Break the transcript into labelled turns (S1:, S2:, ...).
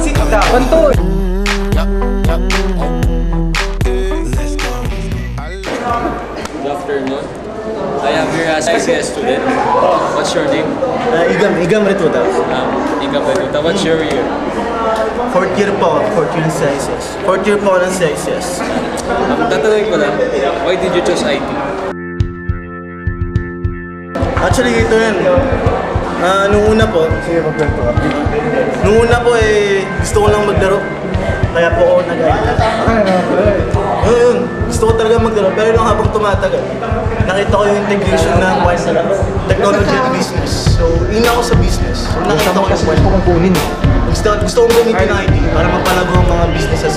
S1: Sit down. Banto.
S2: Good afternoon. I am here as ICS student. What's your name?
S3: Igam Retuta.
S2: Igam Benuta. What's your year?
S3: Fourth year po ng CICS. Fourth year po ng CICS.
S2: Tatanungin ko lang, why did you choose IT?
S3: Actually, ito yun. Nung una po, gusto ko lang maglaro. Kaya po ako nag-IT. Gusto ko talaga maglaro. Pero nung habang tumatagal, nakita ko yung integration ng technology and business. So, ina ako sa business. So, nakita ko yung gusto kong gamitin ng IT para mapalago ang mga businesses.